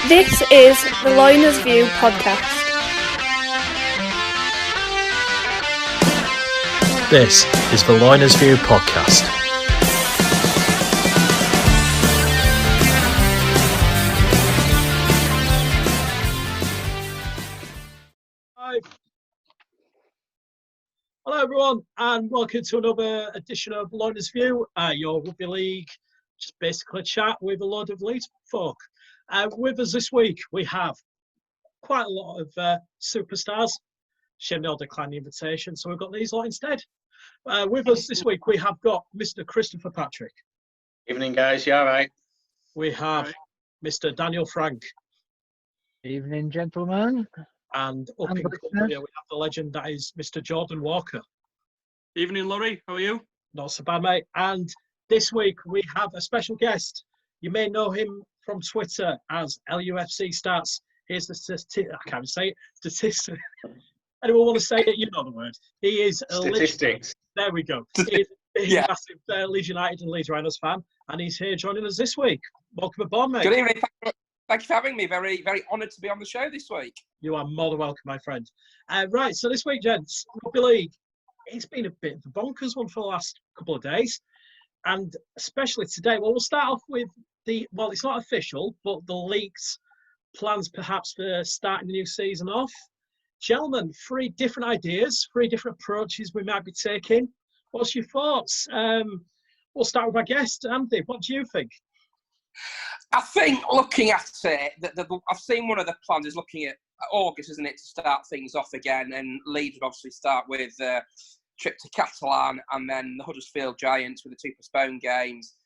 This is the Loiners View podcast. This is the Loiners View podcast. Hello everyone and welcome to another edition of Loiners View, your Rugby League, just basically a chat with a load of Leeds folk. With us this week we have quite a lot of superstars. Shame they all declined the invitation, so we've got these lot instead. With us this week we have got Mr. Christopher Patrick. Evening guys, you alright? We have Mr. Daniel Frank. Evening, gentlemen. And up in company we have the legend that is Mr. Jordan Walker. Evening, Laurie. How are you? Not so bad, mate. And this week we have a special guest. You may know him from Twitter as LUFC Stats. Here's the statistic. I can't say it. Statistic. Anyone want to say it? You know the word. He is a Statistics. There we go. He's a massive Leeds United and Leeds Rhinos fan, and he's here joining us this week. Welcome aboard, mate. Good evening. Thank you for having me. Very, very honoured to be on the show this week. You are more than welcome, my friend. Right, so this week, gents, Rugby League, it's been a bit of a bonkers one for the last couple of days, and especially today. Well, we'll start off with it's not official, but the leaked plans perhaps for starting the new season off. Gentlemen, 3 different ideas, 3 different approaches we might be taking. What's your thoughts? We'll start with our guest, Andy. What do you think? I think looking at it, I've seen one of the plans is looking at August, isn't it, to start things off again. And Leeds would obviously start with a trip to Catalan and then the Huddersfield Giants with the 2 postponed games.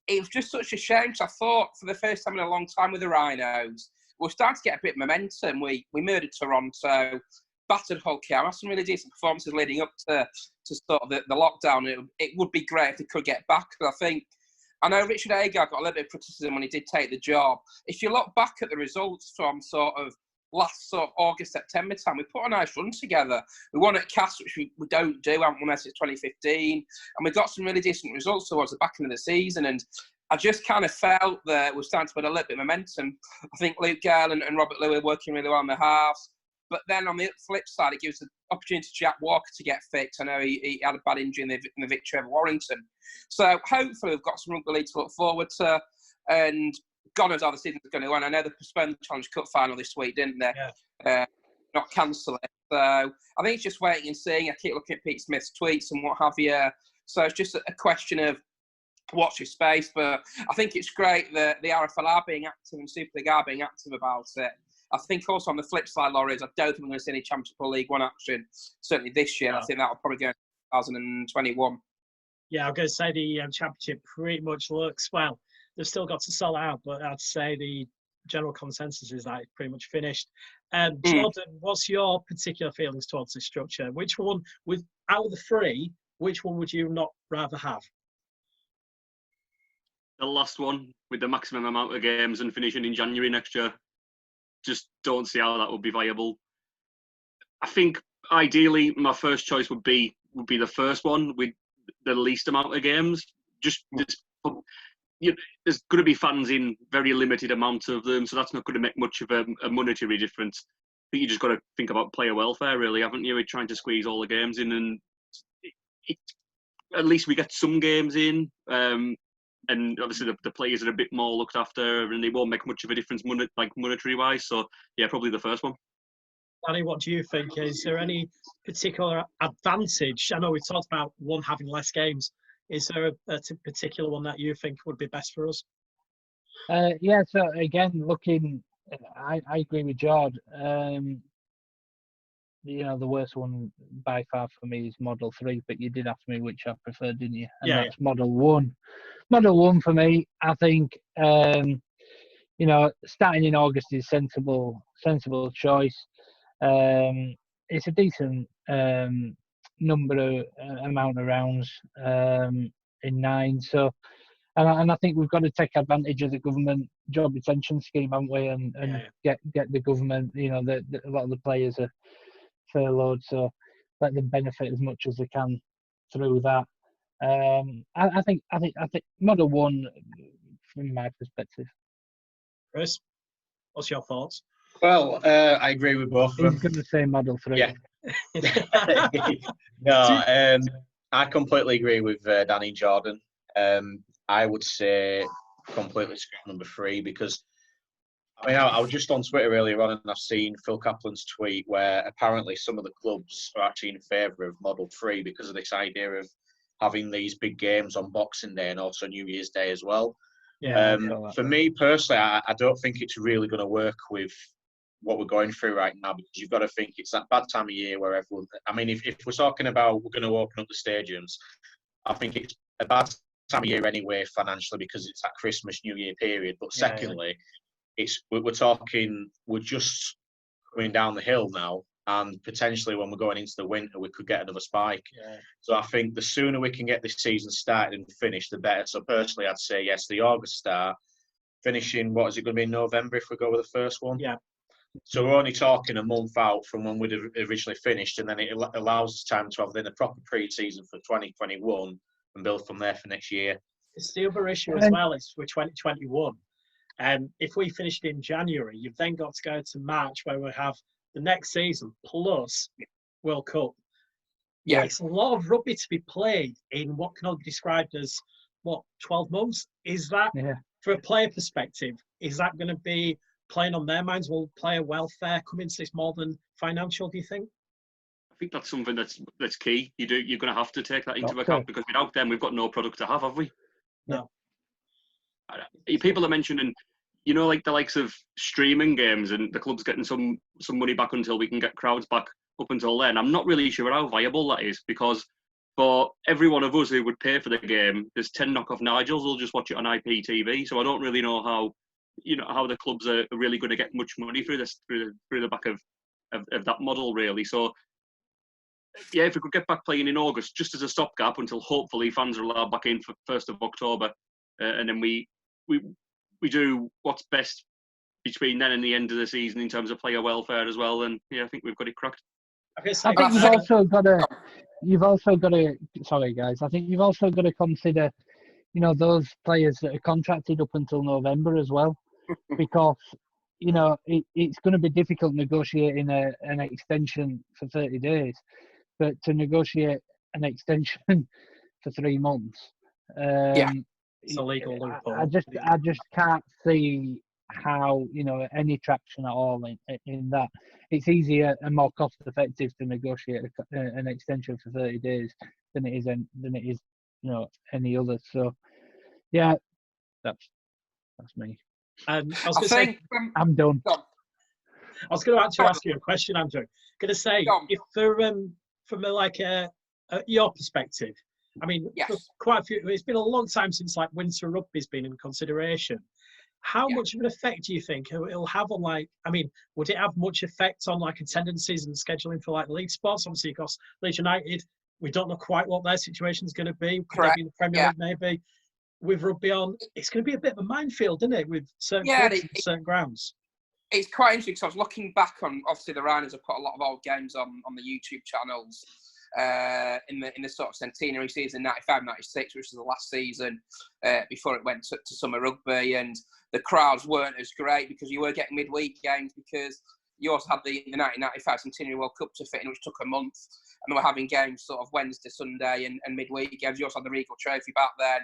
It was just such a shame because I thought for the first time in a long time with the Rhinos, we're starting to get a bit of momentum. We murdered Toronto, battered Hull KR, had some really decent performances leading up to sort of the lockdown. It would be great if they could get back. But I know Richard Agar got a little bit of criticism when he did take the job. If you look back at the results from sort of last sort of August, September time, we put a nice run together. We won at Cass, which we don't do, haven't won since 2015. And we got some really decent results towards the back end of the season. And I just kind of felt that we're starting to put a little bit of momentum. I think Luke Gale and Robert Lew are working really well in the halves. But then on the flip side, it gives the opportunity to Jack Walker to get fixed. I know he had a bad injury in the victory over Warrington. So hopefully we've got some Rugby League to look forward to. And God knows how the season's going to go. And I know they postponed the Challenge Cup final this week, didn't they? Yeah. Not cancel it. So I think it's just waiting and seeing. I keep looking at Pete Smith's tweets and what have you. So it's just a question of watch your space. But I think it's great that the RFL are being active and Super League are being active about it. I think also on the flip side, Laurie, I don't think we're going to see any Championship or League One action, certainly this year. No. I think that will probably go in 2021. Yeah, I'm going to say the Championship pretty much looks, well, they've still got to sell out, but I'd say the general consensus is that it's pretty much finished. Jordan, what's your particular feelings towards this structure? Which one, out of the 3, which one would you not rather have? The last one with the maximum amount of games and finishing in January next year. Just don't see how that would be viable. I think ideally my first choice would be the first one with the least amount of games. There's going to be fans in very limited amount of them, so that's not going to make much of a monetary difference. I think you just got to think about player welfare, really, haven't you? We're trying to squeeze all the games in, and at least we get some games in. And obviously the players are a bit more looked after and they won't make much of a difference monetary-wise. So, yeah, probably the first one. Danny, what do you think? Is there any particular advantage? I know we talked about one having less games. Is there a particular one that you think would be best for us? So again, I agree with George. The worst one by far for me is Model 3, but you did ask me which I prefer, didn't you? And that's Model 1. Model 1 for me, I think, starting in August is sensible choice. It's a decent amount of rounds in 9. So, and I think we've got to take advantage of the government job retention scheme, haven't we? And get the government. A lot of the players are furloughed, so let them benefit as much as they can through that. I think Model 1 from my perspective. Chris? What's your thoughts? Well, I agree with both of He's them. going to say Model 3. Yeah. No, I completely agree with Danny and Jordan. I would say completely scrap number 3 because I was just on Twitter earlier on and I've seen Phil Kaplan's tweet where apparently some of the clubs are actually in favour of Model 3 because of this idea of having these big games on Boxing Day and also New Year's Day as well. Yeah. For me personally, I don't think it's really going to work with what we're going through right now because you've got to think it's that bad time of year where everyone. I mean, if we're talking about we're going to open up the stadiums, I think it's a bad time of year anyway financially because it's that Christmas New Year period. But secondly, we're just going down the hill now, and potentially when we're going into the winter, we could get another spike. Yeah. So I think the sooner we can get this season started and finished, the better. So personally, I'd say yes, the August start, finishing, what is it going to be in November if we go with the first one? Yeah. So we're only talking a month out from when we'd originally finished, and then it allows us time to have then a proper pre-season for 2021 and build from there for next year. It's the other issue as well is for 2021. If we finished in January, you've then got to go to March where we have the next season plus World Cup. Yeah. It's a lot of rugby to be played in what can only be described as, 12 months? Is that, for a player perspective, is that going to be playing on their minds? Will player welfare come into this more than financial, do you think? I think that's something that's key. You're going to have to take that into account because without them, we've got no product to have we? No. People are mentioning, like the likes of streaming games and the club's getting some money back until we can get crowds back up until then. I'm not really sure how viable that is because for every one of us who would pay for the game, there's 10 knockoff Nigels who'll just watch it on IPTV. So I don't really know how the clubs are really going to get much money through the back of that model really. So yeah, if we could get back playing in August just as a stopgap until hopefully fans are allowed back in for 1st of October, and then we do what's best between then and the end of the season in terms of player welfare as well. And yeah, I think we've got it cracked. I think you've also got to. Sorry, guys. I think you've also got to consider, those players that are contracted up until November as well, because it's going to be difficult negotiating an extension for 30 days, but to negotiate an extension for 3 months, it's a legal loophole. I just can't see how any traction at all in that. It's easier and more cost effective to negotiate an extension for 30 days than it is any other. So yeah, that's me. I was going to say, I'm done. I was going to actually ask you a question, Andrew. Going to say, if from your perspective, I mean, for quite a few, it's been a long time since winter rugby's been in consideration. How much of an effect do you think it'll have on would it have much effect on attendances and scheduling for the league sports? Obviously, because Leeds United, we don't know quite what their situation is going to be. Could they be in the Premier League maybe? With rugby on, it's going to be a bit of a minefield, isn't it? With certain clubs and certain grounds. It's quite interesting because I was looking back on, obviously the Loiners have put a lot of old games on the YouTube channels in the sort of centenary season 95-96, which was the last season before it went to summer rugby, and the crowds weren't as great because you were getting midweek games because you also had the 1995 Centenary World Cup to fit in, which took a month, and they were having games sort of Wednesday, Sunday and midweek games. You also had the Regal Trophy back then.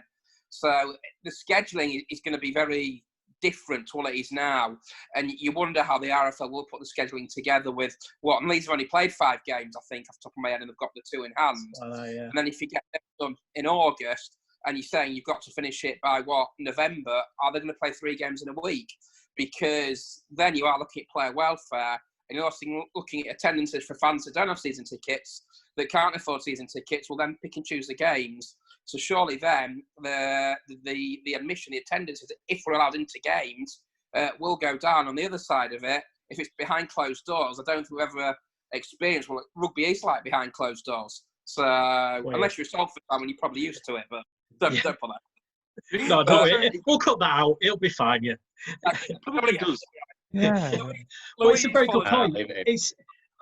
So the scheduling is going to be very different to what it is now, and you wonder how the RFL will put the scheduling together with what. And Leeds have only played 5 games, I think, off the top of my head, and they've got the 2 in hand. And then if you get them done in August, and you're saying you've got to finish it by November, are they going to play 3 games in a week? Because then you are looking at player welfare, and you're also looking at attendances for fans that don't have season tickets, that can't afford season tickets, will then pick and choose the games. So surely then the admission, the attendances, if we're allowed into games, will go down. On the other side of it, if it's behind closed doors, I don't think we've ever experienced what rugby is like behind closed doors. So unless you're a Salford fan, when you're probably used to it, but don't put that. No, we'll cut that out. It'll be fine, yeah. Nobody does. Yeah. Well, it's a very good point. It's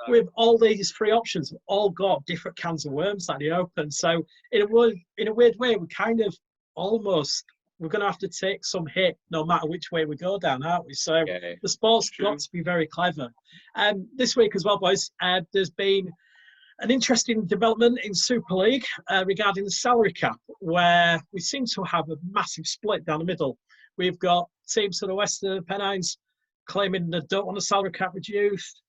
with all these free options, we've all got different cans of worms that they open. So in a weird way, we kind of almost we're going to have to take some hit no matter which way we go down, aren't we? So the sport's got to be very clever. This week as well, boys, there's been an interesting development in Super League regarding the salary cap, where we seem to have a massive split down the middle. We've got teams to the west of the Pennines claiming they don't want a salary cap reduced.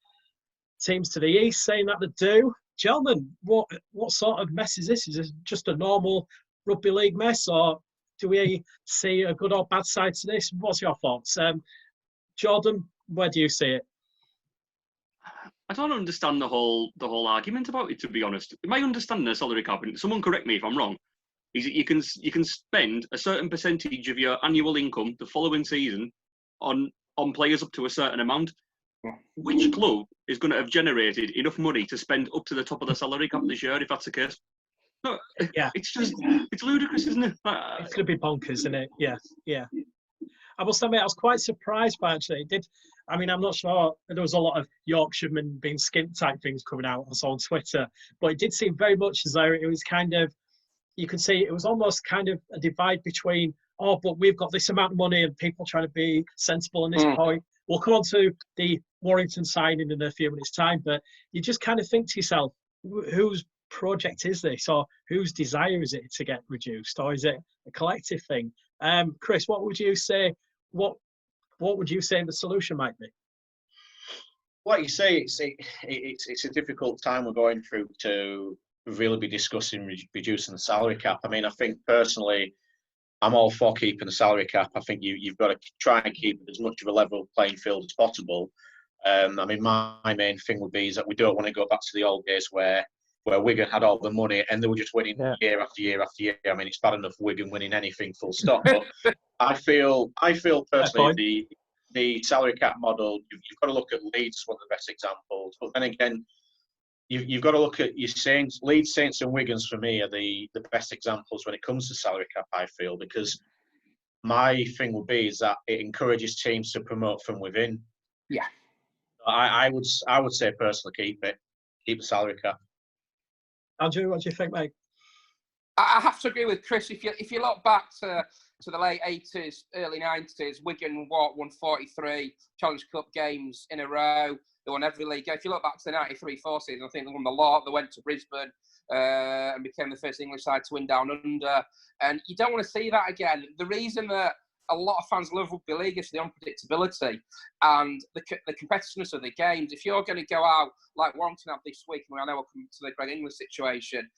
Teams to the east saying that they do. Gentlemen, what sort of mess is this? Is this just a normal rugby league mess, or do we see a good or bad side to this? What's your thoughts? Jordan, where do you see it? I don't understand the whole argument about it, to be honest. My understanding of salary cap, and someone correct me if I'm wrong, is that you can spend a certain percentage of your annual income the following season on players up to a certain amount. Which club is going to have generated enough money to spend up to the top of the salary cap this year, if that's the case? No, yeah, it's ludicrous, isn't it? It's going to be bonkers, isn't it? Yeah. I must admit, I was quite surprised by actually. I'm not sure. There was a lot of Yorkshiremen being skint type things coming out I saw on Twitter, but it did seem very much as though it was kind of, you could see it was almost kind of a divide between, but we've got this amount of money and people trying to be sensible on this point. We'll come on to the Warrington signing in a few minutes' time, but you just kind of think to yourself, whose project is this, or whose desire is it to get reduced, or is it a collective thing? Chris, what would you say? What would you say the solution might be? Like you say, it's a difficult time we're going through to really be discussing reducing the salary cap. I mean, I think personally, I'm all for keeping the salary cap. I think you've got to try and keep as much of a level playing field as possible. My main thing would be is that we don't want to go back to the old days where Wigan had all the money and they were just winning year after year after year. I mean, it's bad enough Wigan winning anything full stop. But I feel personally the salary cap model, you've got to look at Leeds, one of the best examples. But then again, you've got to look at your Saints. Leeds, Saints and Wigans for me are the best examples when it comes to salary cap, I feel, because my thing would be is that it encourages teams to promote from within. Yeah. I would say personally keep the salary cap. Andrew, what do you think, mate? I have to agree with Chris. If you look back to the late 80s, early 90s, Wigan won 43 Challenge Cup games in a row. They won every league. If you look back to the 93-4 season, I think they won the lot. They went to Brisbane and became the first English side to win down under. And you don't want to see that again. The reason that a lot of fans love Rugby League is the unpredictability and the competitiveness of the games. If you're going to go out like Warrington have this week, and I know we'll come to the Greg Inglis situation,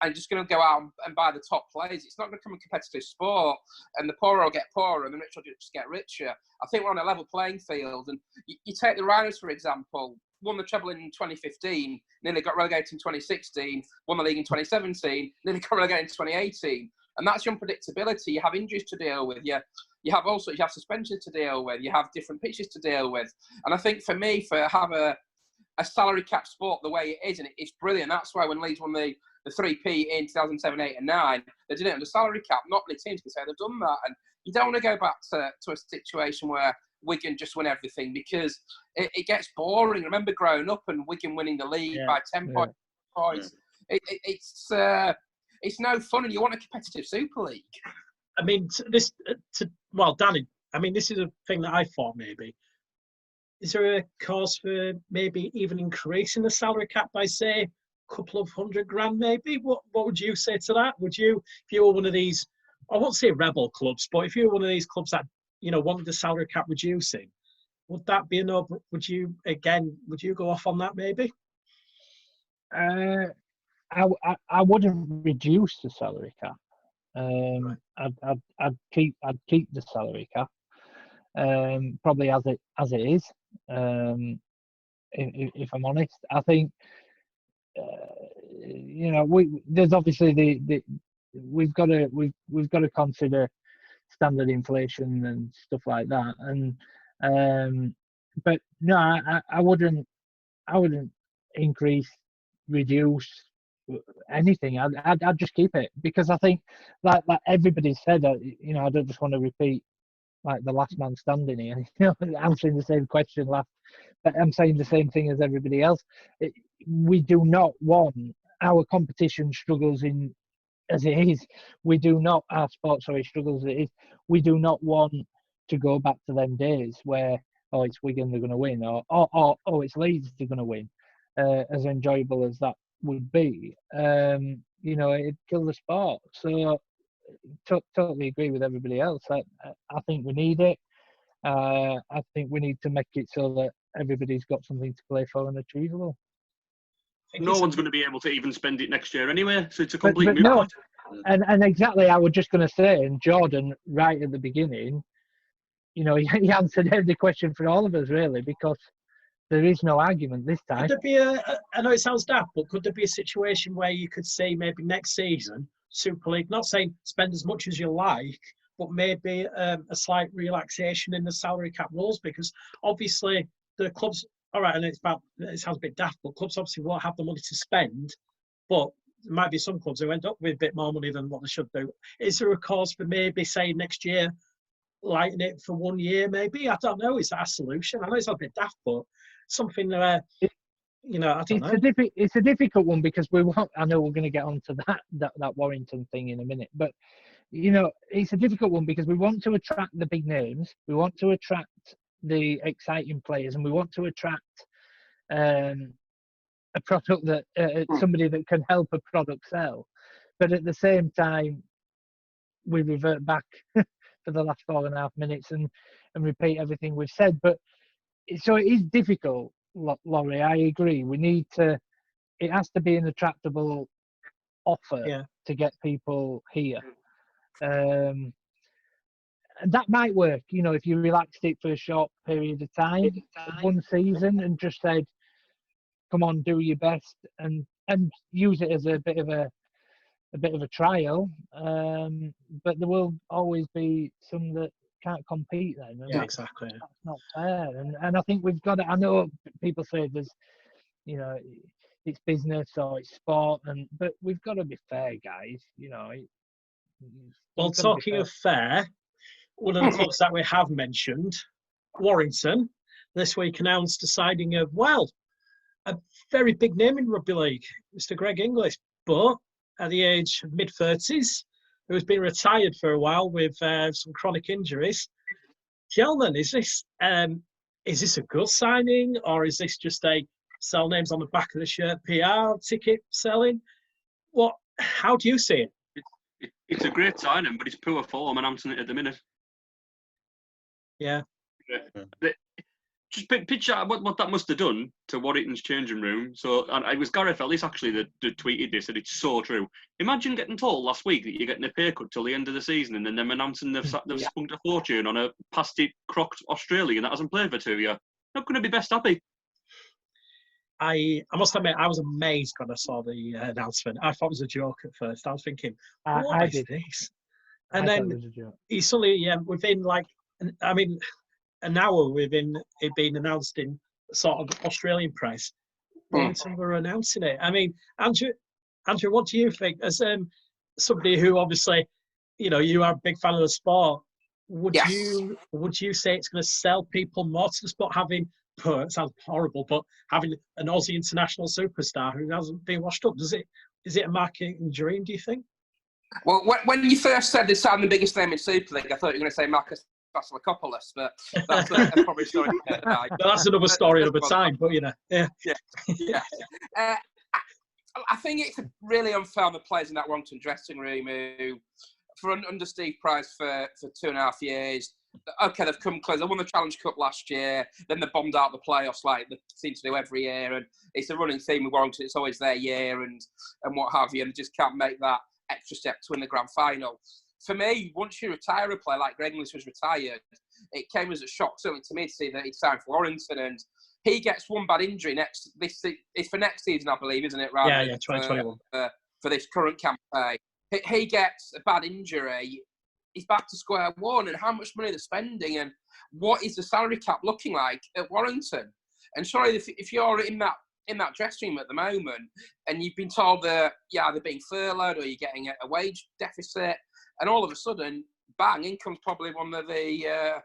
and just going to go out and buy the top players, it's not going to become a competitive sport, and the poorer will get poorer and the rich will just get richer. I think we're on a level playing field, and you take the Rhinos, for example, won the treble in 2015, nearly got relegated in 2016, won the league in 2017, nearly got relegated in 2018. And that's your unpredictability. You have injuries to deal with. You have suspensions to deal with. You have different pitches to deal with. And I think for me, have a salary cap sport the way it is, and it's brilliant. That's why when Leeds won the 3P in 2007, 8 and 9, they did it under salary cap. Not many teams can say they've done that. And you don't want to go back to a situation where Wigan just win everything, because it gets boring. I remember growing up and Wigan winning the league by 10 points. It's no fun, and you want a competitive Super League. I mean, Danny, I mean, this is a thing that I thought maybe. Is there a cause for maybe even increasing the salary cap by, say, a couple of $100,000 maybe? What would you say to that? Would you, if you were one of these, I won't say rebel clubs, but if you were one of these clubs that, wanted the salary cap reducing, would that be enough? Would you go off on that maybe? I wouldn't reduce the salary cap. I'd keep the salary cap, probably as it is. If I'm honest, I think there's obviously we've got to consider standard inflation and stuff like that, and but no, I wouldn't increase, reduce anything. I'd just keep it, because I think like everybody said, I don't just want to repeat like the last man standing here, answering the same question but I'm saying the same thing as everybody else. We do not want our competition struggles in as it is, we do not, our sport, struggles as it is, we do not want to go back to them days where, oh, it's Wigan, they're going to win, or oh, it's Leeds, they're going to win. As enjoyable as that would be, it'd kill the sport. So, totally agree with everybody else. I think we need it. I think we need to make it so that everybody's got something to play for and achievable. No one's going to be able to even spend it next year anyway, so it's a complete moot no, point. and exactly, I was just going to say, and Jordan, right at the beginning, he answered every question for all of us, really, because there is no argument this time. Could there be I know it sounds daft, but could there be a situation where you could say maybe next season, Super League, not saying spend as much as you like, but maybe a slight relaxation in the salary cap rules? Because obviously the clubs, all right, and it sounds a bit daft, but clubs obviously won't have the money to spend, but there might be some clubs who end up with a bit more money than what they should do. Is there a cause for maybe saying next year, lighten it for 1 year maybe? I don't know. Is that a solution? I know it's a bit daft, but something I don't know. It's a difficult one because I know we're going to get onto that Warrington thing in a minute, but it's a difficult one because we want to attract the big names, we want to attract the exciting players, and we want to attract a product that somebody that can help a product sell. But at the same time, we revert back for the last 4.5 minutes and repeat everything we've said. But so it is difficult, Laurie. I agree. It has to be an attractable offer to get people here. And that might work, if you relaxed it for a short period of time, 1 season, and just said, come on, do your best, and use it as a bit of a trial. But there will always be some that can't compete then. And Exactly. That's not fair. And I think we've got to, I know people say there's, it's business or it's sport, but we've got to be fair, guys. Well, talking of fair, one of the clubs that we have mentioned, Warrington, this week announced the signing of, a very big name in rugby league, Mr. Greg Inglis, but at the age of mid-30s, who has been retired for a while with some chronic injuries. Gentlemen, is this a good signing, or is this just a sell names on the back of the shirt PR ticket selling? How do you see it? It's a great signing, but it's poor form announcing it at the minute. Yeah. Just picture what that must have done to Warrington's changing room. So, and it was Gareth Ellis actually that tweeted this, and it's so true. Imagine getting told last week that you're getting a pay cut till the end of the season, and then them announcing they've spunked a fortune on a pasty crocked Australian that hasn't played for 2 years. Not going to be best happy. I must admit, I was amazed when I saw the announcement. I thought it was a joke at first. I was thinking, what is this? And then he suddenly, within an hour within it being announced in sort of Australian press, Warrington were announcing it. I mean, Andrew, what do you think? As somebody who obviously, you are a big fan of the sport, would you say it's going to sell people more to the sport having? It sounds horrible, but having an Aussie international superstar who hasn't been washed up, is it a marketing dream, do you think? Well, when you first said they signed the biggest name in Super League, I thought you were going to say Marcus Vasilakopoulos, but that's probably a story. That's another story another time, but yeah. I think it's really unfair on the players in that Warrington dressing room who, under Steve Price for 2.5 years. Okay, they've come close. They won the Challenge Cup last year. Then they bombed out the playoffs like they seem to do every year. And it's a running theme with Warrington. It's always their year and what have you. And they just can't make that extra step to win the grand final. For me, once you retire a player like Greg Inglis was retired, it came as a shock certainly to me to see that he'd signed for Warrington. And he gets one bad injury it's for next season, I believe, isn't it? Yeah, 2021. For this current campaign. He gets a bad injury. He's back to square one, and how much money they're spending, and what is the salary cap looking like at Warrington? And sorry, if you're in that dressing room at the moment, and you've been told that they're being furloughed, or you're getting a wage deficit, and all of a sudden, bang, in comes probably one of the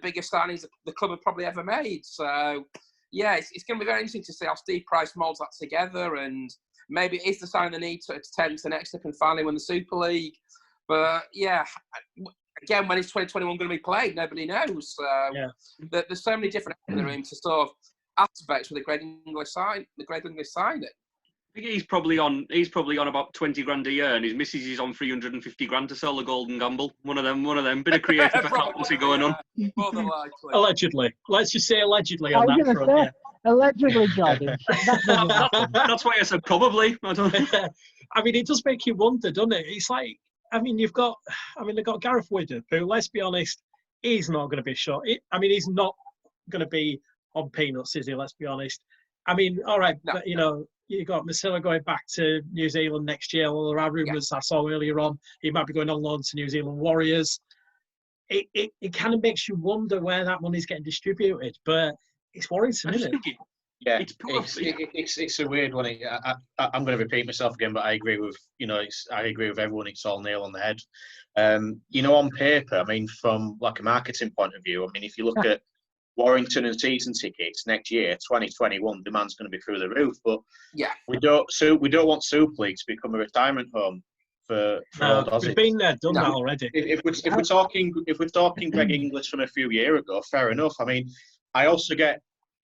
biggest signings the club have probably ever made. So, it's going to be very interesting to see how Steve Price moulds that together, and maybe it is the sign of the need to attempt the next step and finally win the Super League. But yeah, again, when is 2021 going to be played? Nobody knows. There's so many different in the room to sort of aspects with the Great English signing. I think he's probably on about 20 grand a year, and his missus is on 350 grand to sell the Golden Gamble. One of them. Bit of creative accountancy going on. More than likely. Allegedly. Let's just say allegedly I on was that going to front. say, allegedly, Jordan. That doesn't happen. That's why I said probably. I don't know. I mean, it does make you wonder, doesn't it? It's like, I mean, they've got Gareth Widdop, who, let's be honest, he's not going to be shot. He's not going to be on peanuts, is he? Let's be honest. I mean, all right, no, but, you got Masilla going back to New Zealand next year. Well, there are rumours I saw earlier on he might be going on loan to New Zealand Warriors. It kind of makes you wonder where that money's getting distributed, but it's Warrington, isn't it? Yeah, it's a weird one. I'm going to repeat myself again, but I agree with I agree with everyone. It's all nail on the head. On paper, I mean, from like a marketing point of view, I mean, if you look at Warrington and season tickets next year, 2021, demand's going to be through the roof. But we don't want Super League to become a retirement home for old Aussies. We've been there, done that already. If we're talking Greg Inglis from a few years ago, fair enough. I mean, I also get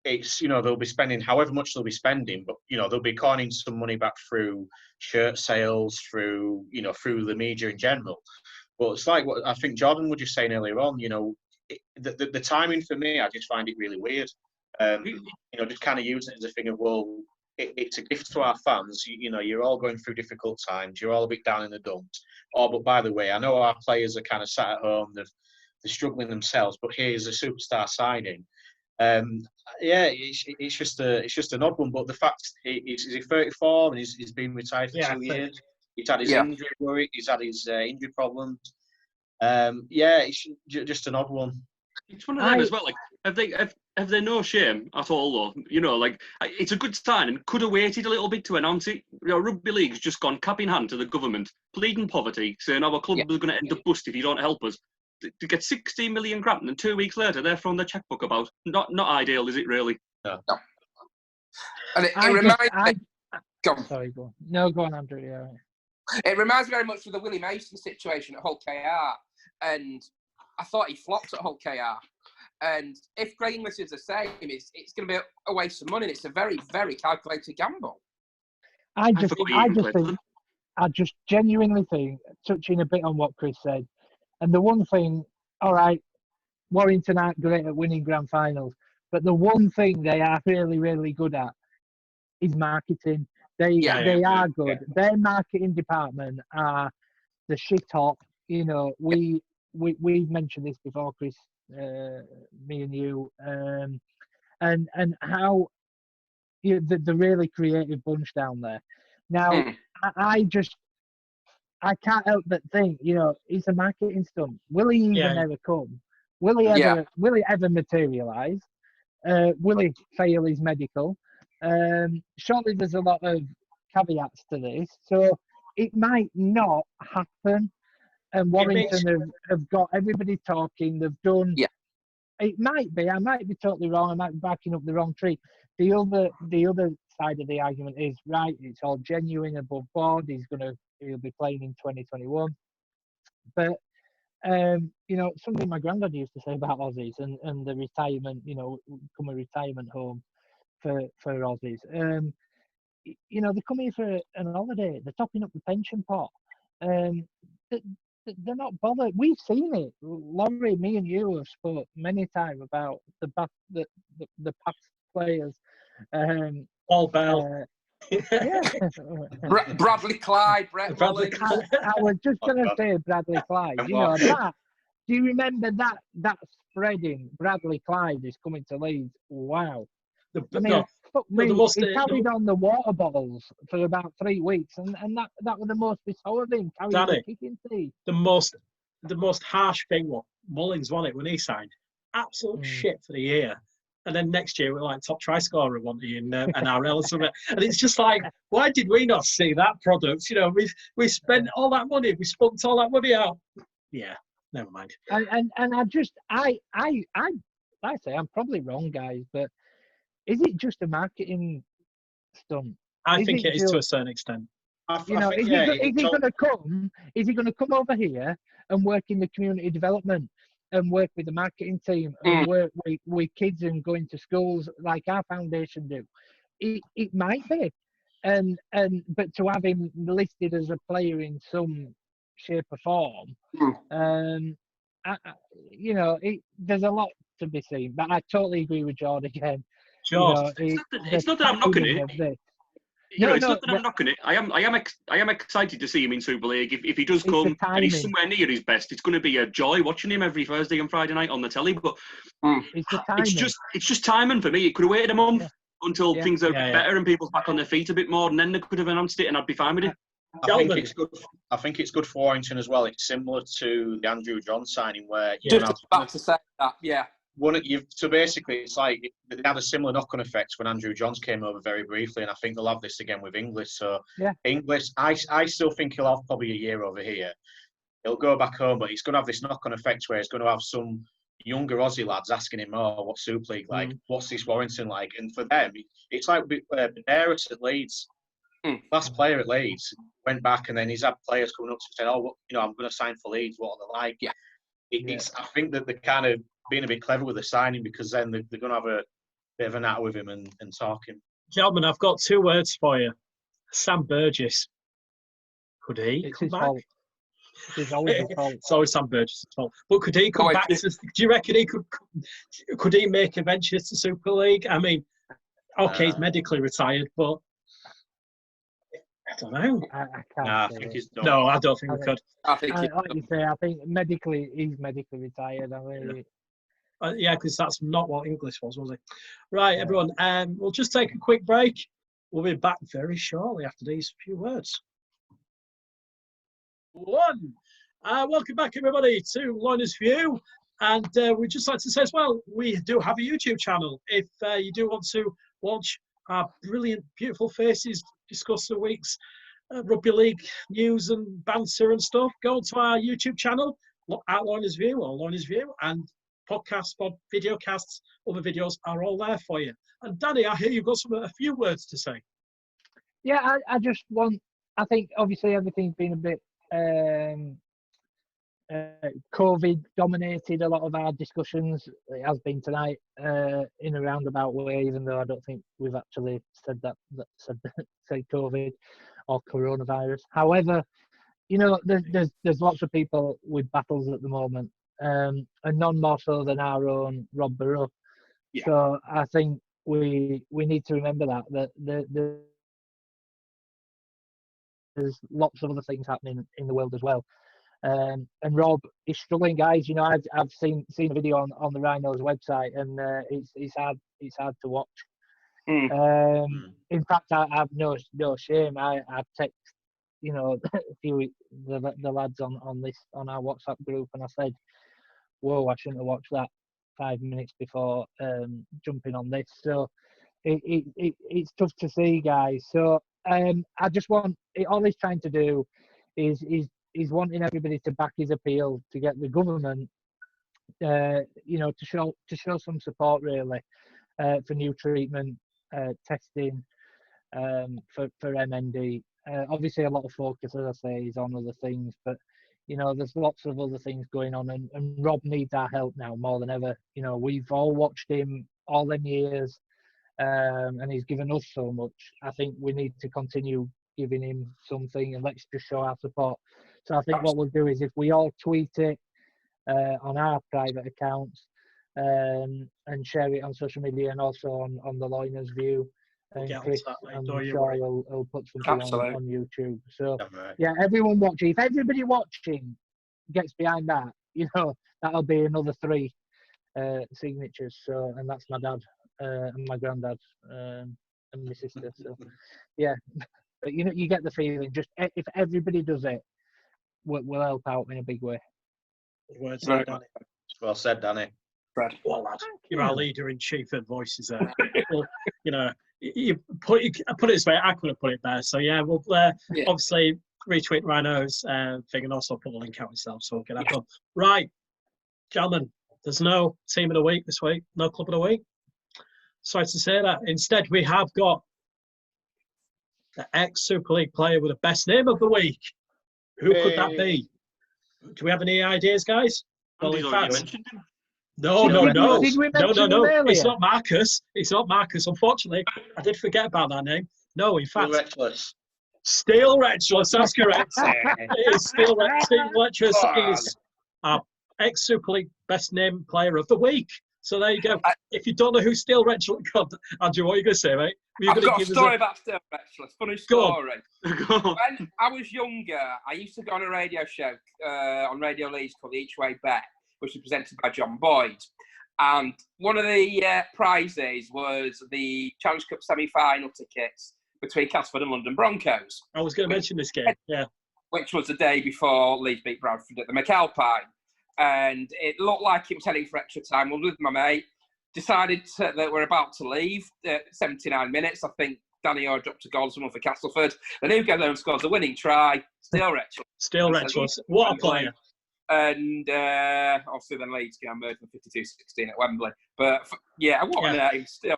it's they'll be spending however much they'll be spending, but they'll be coining some money back through shirt sales, through the media in general. But it's like what I think Jordan was just saying earlier on. The timing for me, I just find it really weird. Just kind of using it as a thing of, well, it's a gift to our fans. You're all going through difficult times. You're all a bit down in the dumps. Oh, but by the way, I know our players are kind of sat at home. They're struggling themselves. But here's a superstar signing. It's just an odd one. But the fact he's 34 and he's been retired for 2 years. He's had his injury worry. He's had his injury problems. It's just an odd one. It's one of them as well. Like, have they no shame at all? Though, it's a good sign and could have waited a little bit to announce it. Rugby League's just gone cap in hand to the government, pleading poverty, saying our club is going to end up bust if you don't help us. To get 16 million grant and 2 weeks later they're throwing their checkbook about. Not ideal, is it really? No. And it reminds me. Go on. Sorry, go on. No, go on, Andrew. Yeah. It reminds me very much of the Willie Mason situation at Hull KR, and I thought he flopped at Hull KR. And if Greg Inglis is the same, it's going to be a waste of money. It's a very, very calculated gamble. I just genuinely think, touching a bit on what Chris said, and the one thing, all right, Warrington aren't great at winning grand finals, but the one thing they are really, really good at is marketing. They are good. Yeah. Their marketing department are the shit hot. We've mentioned this before, Chris, me and you, and how the really creative bunch down there. Now, I can't help but think, it's a marketing stunt. Will he even ever come? Will he ever materialise? Will he fail his medical? Surely there's a lot of caveats to this, so it might not happen. And Warrington have got everybody talking. They've done. Yeah. It might be. I might be totally wrong. I might be backing up the wrong tree. The other side of the argument is right. It's all genuine, above board. He'll be playing in 2021. But something my granddad used to say about Aussies and the retirement. Become a retirement home for Aussies. They come here for an holiday. They're topping up the pension pot. They're not bothered. We've seen it. Laurie, me and you have spoke many times about the past players. Paul Bell. Bradley Clyde, Brett Bradley Mullins. I was just going to say Bradley Clyde. That. Do you remember that spreading? Bradley Clyde is coming to Leeds. Wow. He carried on the water bottles for about 3 weeks, and that was the most we saw of him carrying the kicking team. The most harsh thing was Mullins won it when he signed. Absolute shit for the year. And then next year we're like top try scorer, wasn't he, in NRL or something. And it's just like, why did we not see that product? We spent all that money, we spunked all that money out. Yeah, never mind. And I say I'm probably wrong, guys, but is it just a marketing stunt? I Is think it it is to a just- certain extent. You know, is he going to come? Is he going to come over here and work in the community development and work with the marketing team and work with kids and going to schools like our foundation do? It might be, but to have him listed as a player in some shape or form, there's a lot to be seen. But I totally agree with Jordan again. Sure. It's not that I'm knocking it. It's not that I'm knocking it. I am excited to see him in Super League. If he does come and he's somewhere near his best, it's going to be a joy watching him every Thursday and Friday night on the telly. But it's just timing for me. It could have waited a month until things are better and people's back on their feet a bit more, and then they could have announced it, and I'd be fine with it. I think it's good for Warrington as well. It's similar to the Andrew John signing where to say that, so basically, it's like they had a similar knock-on effect when Andrew Johns came over very briefly, and I think they'll have this again with Inglis. So Inglis, I still think he'll have probably a year over here. He'll go back home, but he's going to have this knock-on effect where he's going to have some younger Aussie lads asking him, "Oh, what's Super League like? What's this Warrington like?" And for them, it's like Benares at Leeds. Last player at Leeds went back, and then he's had players coming up to say, "Oh, I'm going to sign for Leeds. What are they like?" I think that they're kind of being a bit clever with the signing because then they're going to have a bit of a natter with him and talking. Gentlemen, I've got 2 words for you. Sam Burgess. Could he come back? Fault. It's always his fault. It's always Sam Burgess' fault. But could he come back? Do you reckon he could he make a venture to Super League? I mean, okay, he's medically retired, but I don't know. I can't. I think he's done. No, I don't think we could. I think like you say, I think he's medically retired. I mean, because that's not what Inglis was it? Right, everyone. We'll just take a quick break. We'll be back very shortly after these few words. Welcome back, everybody, to Loiners View. And we'd just like to say as well, we do have a YouTube channel. If you do want to watch our brilliant, beautiful faces discuss the week's Rugby League news and banter and stuff, go to our YouTube channel, at Loiners View or Loiners View, and podcasts, video casts, other videos are all there for you. And Danny, I hear you've got a few words to say. Yeah, I think obviously everything's been a bit COVID dominated a lot of our discussions. It has been tonight in a roundabout way, even though I don't think we've actually said said COVID or coronavirus. However, there's lots of people with battles at the moment, and none more so than our own Rob Burrow. Yeah. So I think we need to remember that there's lots of other things happening in the world as well. And Rob is struggling, guys. I've seen a video on the Rhinos website, and it's hard to watch. In fact, I've no shame. I've texted a few the lads on our WhatsApp group, and I said, "Whoa, I shouldn't have watched that 5 minutes before jumping on this." So it's tough to see, guys. So I just want all he's trying to do is wanting everybody to back his appeal to get the government, to show some support really for new treatment, testing, for MND. Obviously, a lot of focus, as I say, is on other things, but there's lots of other things going on, and Rob needs our help now more than ever. We've all watched him all them years, and he's given us so much. I think we need to continue giving him something, and let's just show our support. So I think what we'll do is if we all tweet it on our private accounts and share it on social media and also on the Loiners View, and Chris and Shaw will put something on YouTube. So yeah, everyone watching. If everybody watching gets behind that, that'll be another 3 signatures. So, and that's my dad and my granddad and my sister. So yeah, but you get the feeling. Just if everybody does it, we'll help out in a big way. Well said, Danny. Well said, Danny. Brad. Well, lad, you're our leader in chief of voices there. Well, you put it this way, I couldn't have put it there. So yeah, we'll obviously retweet Rhino's thing and also put the link out itself. So we'll get that done. Right, gentlemen, there's no team of the week this week, no club of the week. Sorry to say that. Instead, we have got the ex-Super League player with the best name of the week. Who could that be? Do we have any ideas, guys? Well, Andy's in already fact, mentioned him. no. Did we mention him earlier? It's not Marcus. It's not Marcus. Unfortunately, I did forget about that name. No, in fact, Steel Reckless. That's correct. It is Steel Reckless is our ex-Super League best name player of the week. So there you go. If you don't know who Steel Reckless, God, Andrew, what are you going to say, mate? I've got a story about Steel Reckless. Funny story. Go on. When I was younger, I used to go on a radio show on Radio Leeds called Each Way Bet, which was presented by John Boyd. And one of the prizes was the Challenge Cup semi-final tickets between Castleford and London Broncos. I was going to mention this game, yeah. Which was the day before Leeds beat Bradford at the McAlpine. And it looked like it was heading for extra time. I was with my mate, decided that we're about to leave at 79 minutes. I think Danny Orr dropped a goal, someone for Castleford. Then who goes and scores a winning try? Steel Reckless. Steel Reckless. What a player. And obviously then Leeds get moved from 52-16 at Wembley. But yeah, what a name. Still.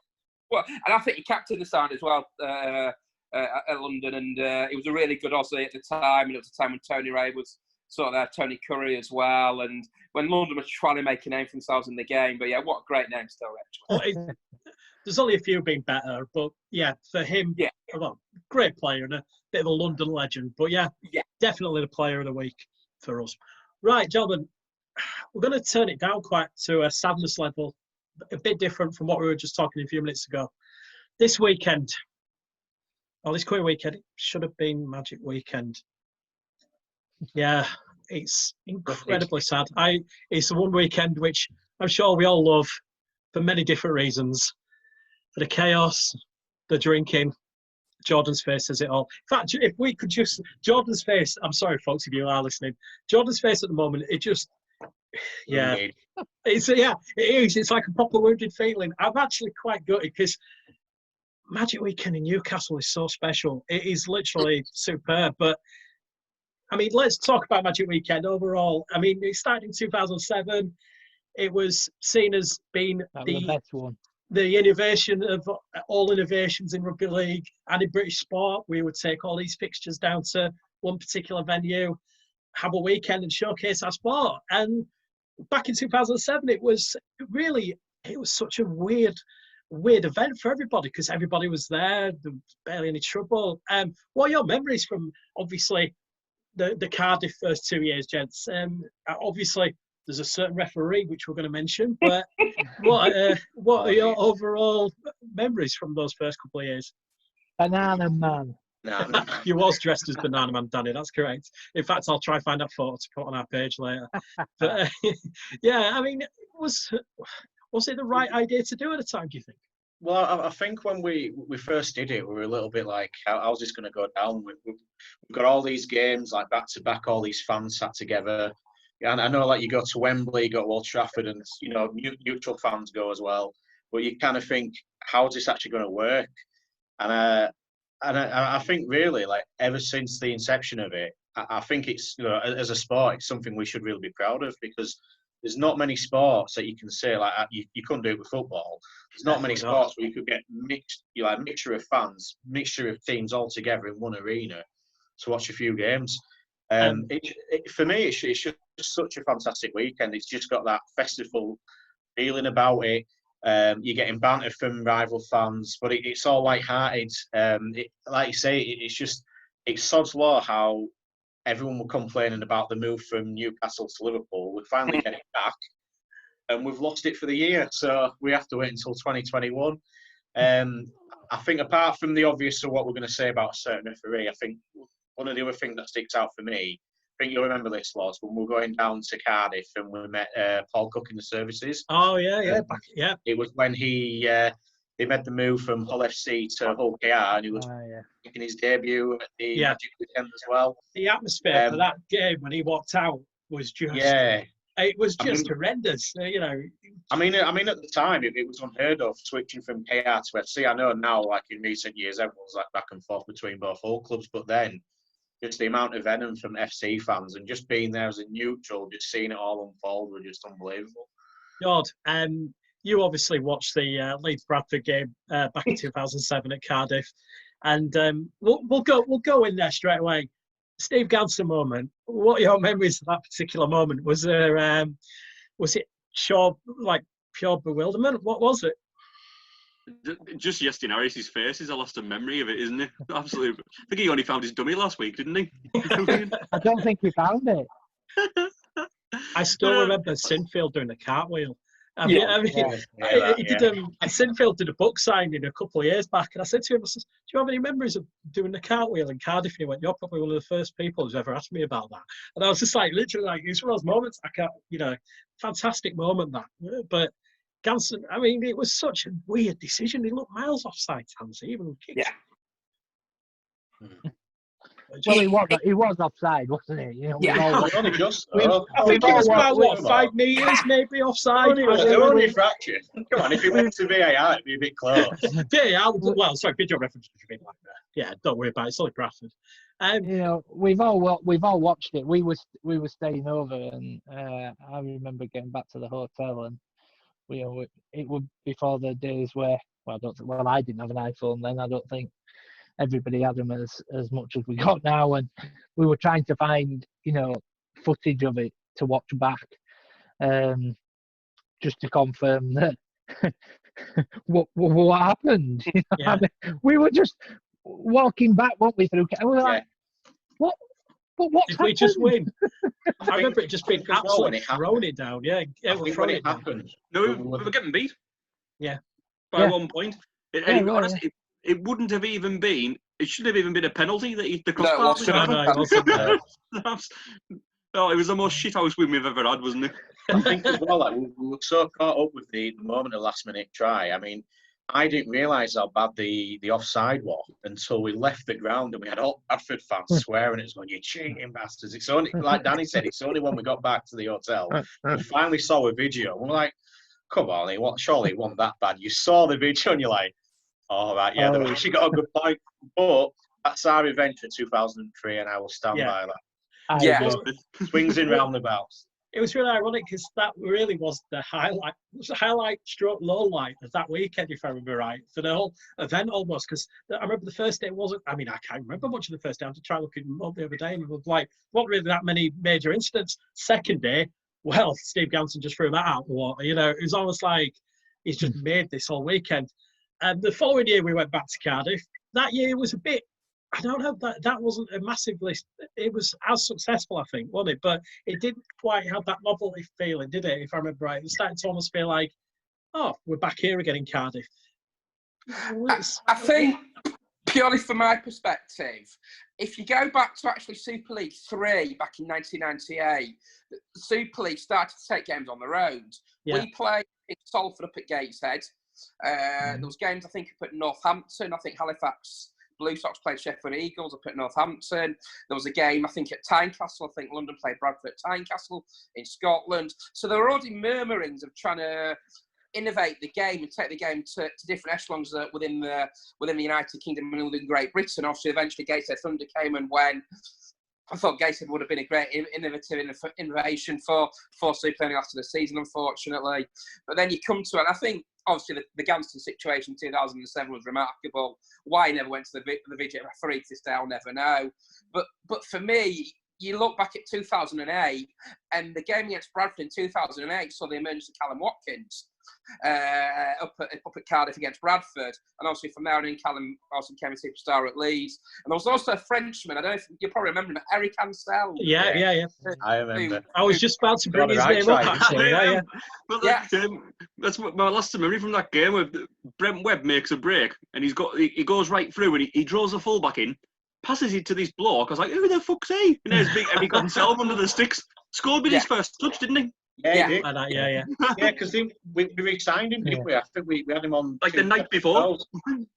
And I think he captained the side as well at London. And it was a really good Aussie at the time. And it was a time when Tony Ray was sort of there, Tony Curry as well. And when London was trying to make a name for themselves in the game. But yeah, what a great name still, actually. There's only a few been better. But yeah, for him, well, great player and a bit of a London legend. But yeah, definitely the player of the week for us. Right, gentlemen, we're going to turn it down quite to a sadness level, a bit different from what we were just talking a few minutes ago. This weekend, this Queen weekend, it should have been Magic Weekend. Yeah, it's incredibly sad. It's the one weekend which I'm sure we all love for many different reasons. For the chaos, the drinking, Jordan's face says it all. In fact, if we could just... Jordan's face... I'm sorry, folks, if you are listening. Jordan's face at the moment, it just... Yeah. It is. It's like a proper wounded feeling. I'm actually quite gutted because Magic Weekend in Newcastle is so special. It is literally superb. But, I mean, let's talk about Magic Weekend overall. I mean, it started in 2007. It was seen as being the best one. The innovation of all innovations in rugby league and in British sport. We would take all these fixtures down to one particular venue, have a weekend and showcase our sport. And back in 2007, it was such a weird event for everybody because everybody was there. There was barely any trouble. What are your memories from, obviously, the Cardiff first 2 years, gents? Obviously, there's a certain referee, which we're going to mention, but what are your overall memories from those first couple of years? Banana Man. You was dressed as Banana Man, Danny, that's correct. In fact, I'll try and find that photo to put on our page later. But yeah, I mean, was it the right idea to do at the time, do you think? Well, I think when we first did it, we were a little bit like, how's this going to go down? We've got all these games, like back-to-back, all these fans sat together. And I know, like, you go to Wembley, you go to Old Trafford, and, you know, neutral fans go as well. But you kind of think, how's this actually going to work? And I think, really, like, ever since the inception of it, I think it's, you know, as a sport, it's something we should really be proud of because there's not many sports that you can say, like, you couldn't do it with football. There's not many sports where you could get mixture of fans, mixture of teams all together in one arena to watch a few games. For me, it's just such a fantastic weekend. It's just got that festival feeling about it. You're getting banter from rival fans, but it's all light-hearted. Like you say, it's sod's law how everyone were complaining about the move from Newcastle to Liverpool. We finally get it back, and we've lost it for the year, so we have to wait until 2021. I think apart from the obvious of what we're going to say about a certain referee, I think one of the other things that sticks out for me, I think you'll remember this, lads, when we were going down to Cardiff and we met Paul Cook in the services. Oh, yeah. It was when he made the move from Hull FC to Hull KR and he was making his debut at the Magic Weekend as well. The atmosphere for that game when he walked out was just... Yeah. It was just horrendous, you know. I mean, at the time, it was unheard of switching from KR to FC. I know now, like in recent years, everyone's like back and forth between both Hull clubs, but then just the amount of venom from FC fans and just being there as a neutral, just seeing it all unfold was just unbelievable. God, you obviously watched the Leeds Bradford game back in 2007 at Cardiff. And we'll go in there straight away. Steve Ganson moment. What are your memories of that particular moment? Was it pure bewilderment? What was it? Just Yestin Harris's face is a lost memory of it, isn't it? Absolutely. I think he only found his dummy last week, didn't he? I don't think he found it. I still remember Sinfield doing a cartwheel. Sinfield did a book signing a couple of years back, and I said to him, "Do you have any memories of doing the cartwheel in Cardiff?" And he went, "You're probably one of the first people who's ever asked me about that." And I was just like, literally, it's one of those moments. Fantastic moment that. But Ganson, it was such a weird decision. He looked miles offside, Tansy, even kicked. Yeah. Well, he was offside, wasn't he? You know, Yeah. I think it was about 5 meters maybe offside. Only fraction. Come on, if he went to VAR, it'd be a bit close. Video reference would be like that. Yeah, don't worry about it. It's only Bradford. We've all watched it. We were staying over, and I remember getting back to the hotel, and it was before the days where I didn't have an iPhone then. I don't think everybody had them as much as we got now, and we were trying to find footage of it to watch back, just to confirm that what happened. We were just walking back, weren't we, through? And we were like, what? But what's happened? We just win? I remember it just being absolutely thrown it down. Yeah, we're throwing it happened. No, we were getting beat. Yeah, by 1 point. Honestly, it wouldn't have even been. It shouldn't have even been a penalty that the crossbar. No, it was the most shithouse win we've ever had, wasn't it? I think as well, we were so caught up with the moment of last-minute try. I didn't realise how bad the offside was until we left the ground and we had all Bradford fans swearing at us, going, "You cheating bastards!" It's only, like Danny said, it's only when we got back to the hotel we finally saw a video. And we're like, "Come on, surely it wasn't that bad." You saw the video and you're like, "All right, yeah, they've actually got a good point." But that's our revenge for 2003, and I will stand by that. Yeah, swings and roundabouts. It was really ironic because that really was the highlight. It was the highlight stroke low light of that weekend, if I remember right, for the whole event almost. Because I remember the first day wasn't. I can't remember much of the first day. I had to try looking up the other day, and it was like, not really that many major incidents. Second day, well, Steve Ganson just threw that out the water. It was almost like he's just made this whole weekend. And the following year, we went back to Cardiff. That year was a bit. I don't know, that wasn't a massive list. It was as successful, I think, wasn't it? But it didn't quite have that novelty feeling, did it, if I remember right? It started to almost feel like, oh, we're back here again in Cardiff. I think, purely from my perspective, if you go back to actually Super League 3 back in 1998, the Super League started to take games on the road. Yeah. We played in Salford up at Gateshead. There was games, I think, up at Northampton. I think Halifax Blue Sox played Sheffield Eagles up at Northampton. There was a game, I think, at Tynecastle. I think London played Bradford at Tynecastle in Scotland. So there were already murmurings of trying to innovate the game and take the game to different echelons within the United Kingdom and within Great Britain. Obviously, eventually, Gateshead Thunder came and went. I thought Gateshead would have been a great innovation for Super League after the season, unfortunately. But then you come to it, and I think, obviously, the Ganson situation in 2007 was remarkable. Why he never went to the video referee to this day, I'll never know. But for me, you look back at 2008, and the game against Bradford in 2008 saw the emergence of Callum Watkins up at Cardiff against Bradford. And obviously from there on in, Callum also became a superstar at Leeds. And there was also a Frenchman, I don't know if you probably remember him, Eric Ansel. Yeah. I remember. I was just about to bring his name up, actually. That's my last memory from that game where Brent Webb makes a break and he goes right through and he draws the fullback in, passes it to this bloke. I was like, who the fuck's he? And there's big Eric Ansel under the sticks. Scored with his first touch, didn't he? Yeah, he did. Yeah, because we re-signed him, didn't we? I think we had him on like the night before.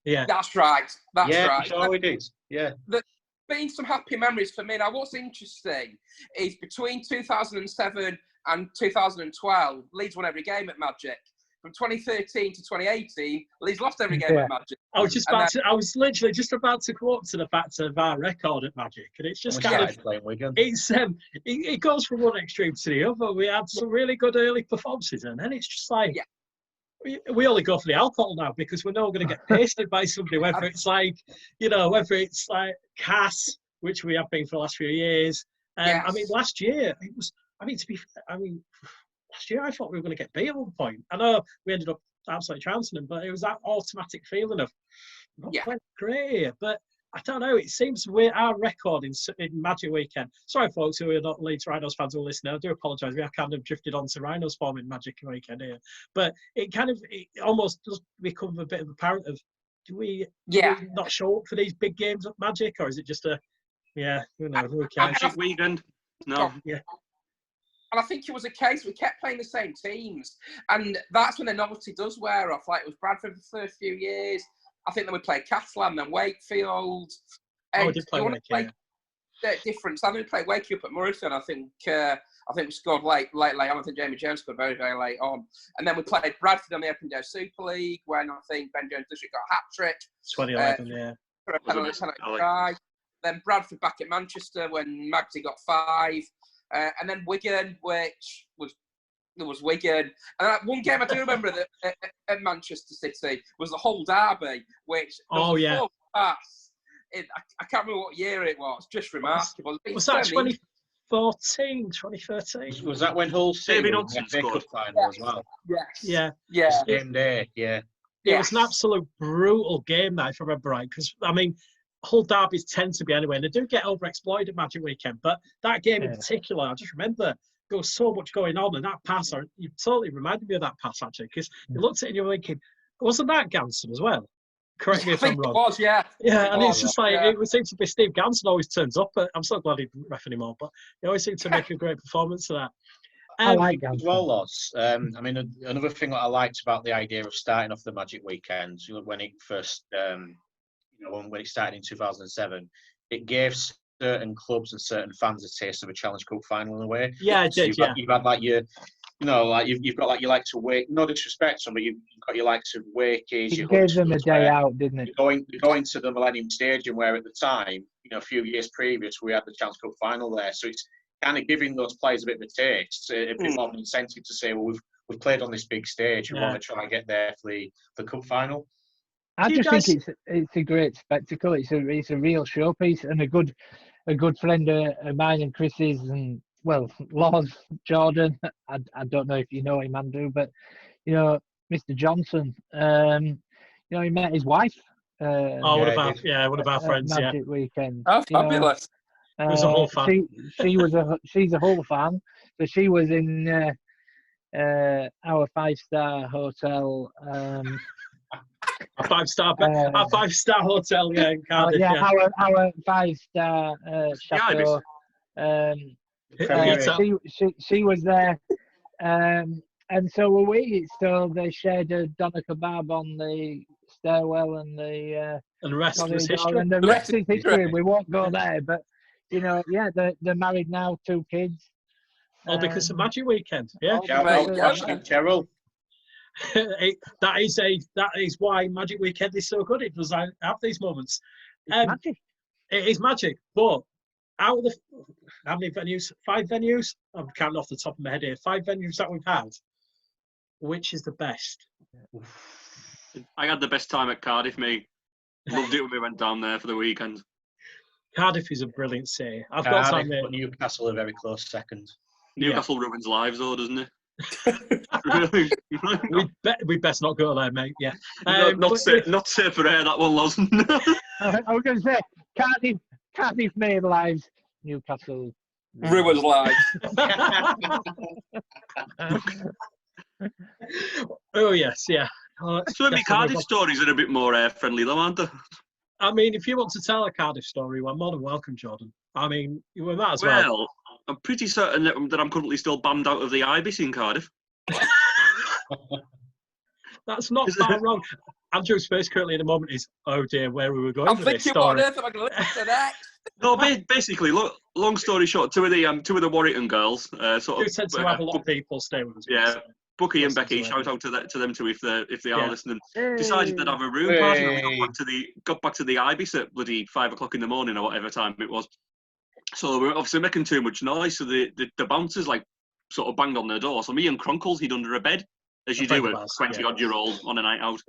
Yeah, that's right. That's right. Sure we did. Yeah. There's been some happy memories for me. Now, what's interesting is between 2007 and 2012, Leeds won every game at Magic. From 2013 to 2018, Leeds lost every game at Magic. I was literally just about to go up to the fact of our record at Magic, and it's just kind of playing Wigan. It goes from one extreme to the other. We had some really good early performances, and then it's just like we only go for the alcohol now because we're not going to get pasted by somebody, whether it's like, whether it's like Cass, which we have been for the last few years. Yes. I mean, last year, it was, to be fair, last year I thought we were going to get beat at one point. I know we ended up absolutely trouncing them, but it was that automatic feeling of not playing great here. But I don't know, it seems our record in Magic Weekend. Sorry, folks who are not Leeds Rhinos fans who are listening. I do apologise. We have kind of drifted on to Rhinos form in Magic Weekend here. But it almost does become a bit of apparent of, do we not show up for these big games at Magic, or is it just Magic Weekend? No. Yeah. And I think it was a case we kept playing the same teams, and that's when the novelty does wear off. Like, it was Bradford the first few years. I think then we played Catalan, then Wakefield. And we did play Wakefield. Different. So then we played Wakefield at Murrayfield. I think we scored late on. I think Jamie Jones scored very, very late on. And then we played Bradford on the Open Day Super League when I think Ben Jones District got a hat-trick. 2011, For a penalty try. Then Bradford back at Manchester when Magsy got 5. And then Wigan, which was Wigan. And one game I do remember that at Manchester City was the Hull Derby, which pass. I can't remember what year it was. Just remarkable. Was that 2014, 2013? Was that when Hull City won the FA Cup final as well? Yes. Yeah. Same day, yeah. It was an absolute brutal game, that, if I remember right, because, I mean, Hull derbies tend to be anyway, and they do get overexploited at Magic Weekend, but that game in particular, I just remember there was so much going on, and that pass, you totally reminded me of that pass, actually, because you looked at it and you were thinking, wasn't that Ganson as well? Correct me if I'm wrong. It was, yeah. Yeah, and it's just like, it seems to be Steve Ganson always turns up. I'm so glad he didn't ref anymore, but he always seems to make a great performance of that. I like Ganson. Well, Loz, I mean, another thing that I liked about the idea of starting off the Magic Weekend, when it first, when it started in 2007, it gave certain clubs and certain fans a taste of a Challenge Cup final in a way. Yeah, it did, You've had like your, you've got like you like to wake, no disrespect some, but you've got your likes of Wakeys. It gave them a day out, didn't it? Going to the Millennium Stadium, where at the time, a few years previous, we had the Challenge Cup final there. So it's kind of giving those players a bit of a taste, a bit more of an incentive to say, well, we've played on this big stage. We want to try and get there for the cup final. I just think it's a great spectacle. It's a real showpiece, and a good friend of mine and Chris's, and Law's, Jordan. I don't know if you know him, Andrew, but Mr. Johnson. He met his wife. One of our friends. Magic Weekend. Oh, fabulous! Was a Hull fan. She's a Hull fan, so she was in our 5-star hotel. A 5-star hotel, in Cardiff. Our 5-star chateau. She was there, and so were we. So they shared a doner kebab on the stairwell, and the rest is history. And the rest is history. We won't go there, but they're married now, 2 kids. Because of Magic Weekend, Cheryl. That is why Magic Weekend is so good. It does have these moments. Magic. It is magic, but out of the how many venues? 5 venues. I'm counting off the top of my head here. 5 venues that we've had. Which is the best? I had the best time at Cardiff, mate. Loved it when we went down there for the weekend. Cardiff is a brilliant city. I've got time there. Newcastle a very close second. Newcastle ruins lives, though, doesn't it? Really? we best not go there, mate. Yeah. Not safe for air, that one wasn't. I was going to say Cardiff made lives. Newcastle ruins lives. Oh yes, yeah. So maybe Cardiff stories are a bit more friendly, though, aren't they? I mean, if you want to tell a Cardiff story, we're more than welcome, Jordan. I mean, you were that as well. Well, I'm pretty certain that I'm currently still banned out of the Ibis in Cardiff. That's not far wrong. Andrew's face currently at the moment is, oh dear, where we were going with this story. I'm thinking, what on earth am I going to listen to that? No, basically, look. Long story short, two of the Warrington girls tend to have a lot of people stay with us. Yeah, Bucky and Becky. Shout out to them too if they are listening. Decided they'd have a room party. And we got back to the Ibis at bloody 5 o'clock in the morning or whatever time it was. So we were obviously making too much noise. So the bouncers sort of banged on their door. So me and Cronkles hid under a bed as you do at 20-odd-year-old on a night out.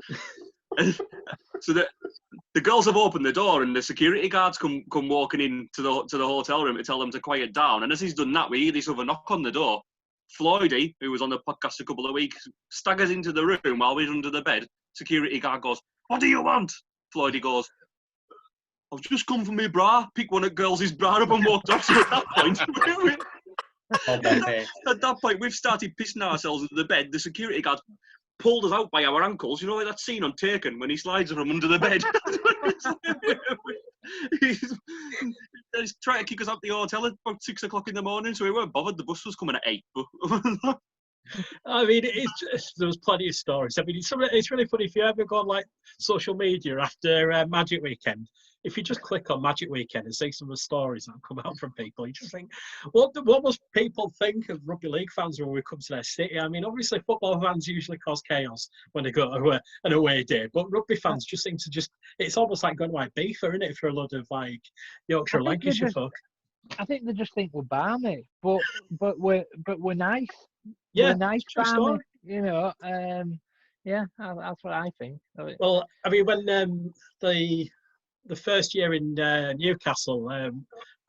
So the girls have opened the door and the security guards come walking in to the hotel room to tell them to quiet down. And as he's done that, we hear this other knock on the door. Floydie, who was on the podcast a couple of weeks, staggers into the room while we're under the bed. Security guard goes, "What do you want?" Floydie goes, "I've just come from my bra, pick one of the girls' bra up and walked off." So at that point, we've started pissing ourselves into the bed. The security guard pulled us out by our ankles. You know, like that scene on Taken when he slides from under the bed. He's trying to kick us out the hotel at about 6 o'clock in the morning, so we weren't bothered. The bus was coming at 8. But I mean, there was plenty of stories. I mean, it's really funny if you ever go on like social media after Magic Weekend. If you just click on Magic Weekend and see some of the stories that come out from people, you just think, what must people think of rugby league fans when we come to their city? I mean, obviously football fans usually cause chaos when they go to an away day, but rugby fans just seem to it's almost like going to Ibiza, isn't it, for a lot of like Yorkshire and Lancashire folk. I think they just think we're balmy, but we're nice. Yeah, we're nice, balmy, you know. Yeah, that's what I think. Well, I mean, when the first year in Newcastle, I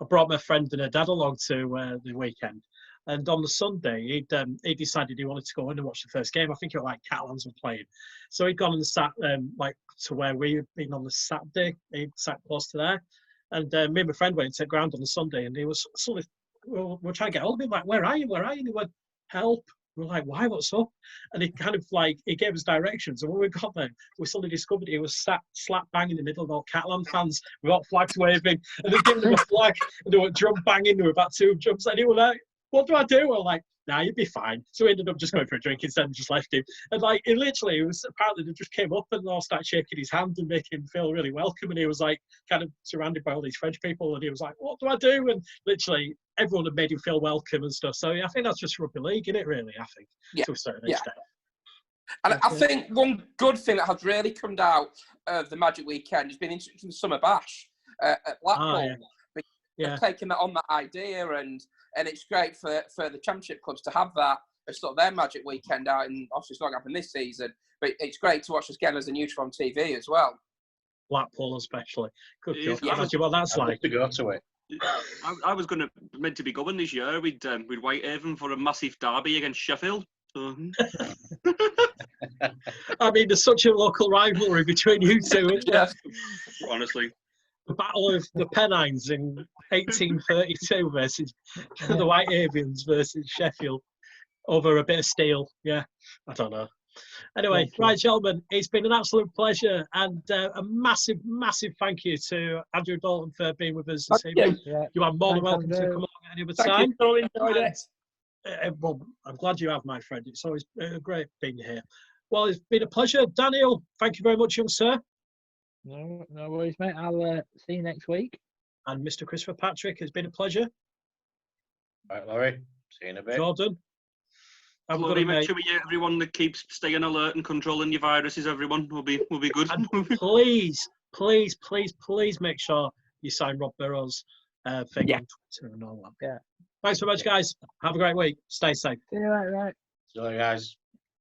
brought my friend and her dad along to the weekend, and on the Sunday he decided he wanted to go in and watch the first game. I think it was like Catalans were playing, so he'd gone and sat like to where we had been on the Saturday. He sat close to there, and me and my friend went to the ground on the Sunday, and he was sort of we're trying to get hold of him, like, where are you? And he went, help. We're like, why? What's up? And he kind of like, he gave us directions. And when we got there, we suddenly discovered he was sat slap bang in the middle of all Catalan fans with all flags waving. And they gave them a flag and they were drum banging. There were about 2 jumps. And he was like, what do I do? We're like, nah, you'd be fine. So we ended up just going for a drink instead and just left him. And like, it was apparently they just came up and all started shaking his hand and making him feel really welcome. And he was like, kind of surrounded by all these French people. And he was like, what do I do? And literally, everyone had made him feel welcome and stuff. So yeah, I think that's just rugby league, isn't it, really? I think, to a certain extent. And I think one good thing that has really come out of the Magic Weekend has been introducing the Summer Bash at Blackpool. They've taken that on, that idea, and it's great for the Championship clubs to have that as sort of their Magic Weekend out. And obviously, it's not happening this season, but it's great to watch us again as a neutral on TV as well. Blackpool, especially. Good God. Imagine what that's like. To go to it. I was meant to be going this year with Whitehaven for a massive derby against Sheffield. So. I mean, there's such a local rivalry between you two, isn't there? Honestly. The Battle of the Pennines in 1832 versus the Whitehavens versus Sheffield over a bit of steel. Yeah, I don't know. Anyway, right, gentlemen, it's been an absolute pleasure, and a massive, massive thank you to Andrew Dalton for being with us this evening. You are more than welcome to come along at any other time. Thank you, enjoyed it. Well, I'm glad you have, my friend. It's always great being here. Well, it's been a pleasure. Daniel, thank you very much, young sir. No worries, mate. I'll see you next week. And Mr. Christopher Patrick, it's been a pleasure. Right, Laurie. See you in a bit. Jordan. Laurie, make sure everyone that keeps staying alert and controlling your viruses, everyone will be good. And please make sure you sign Rob Burrow's thing on Twitter and all that. Yeah. Thanks so much, guys. Have a great week. Stay safe. See you later, right. See you later, guys.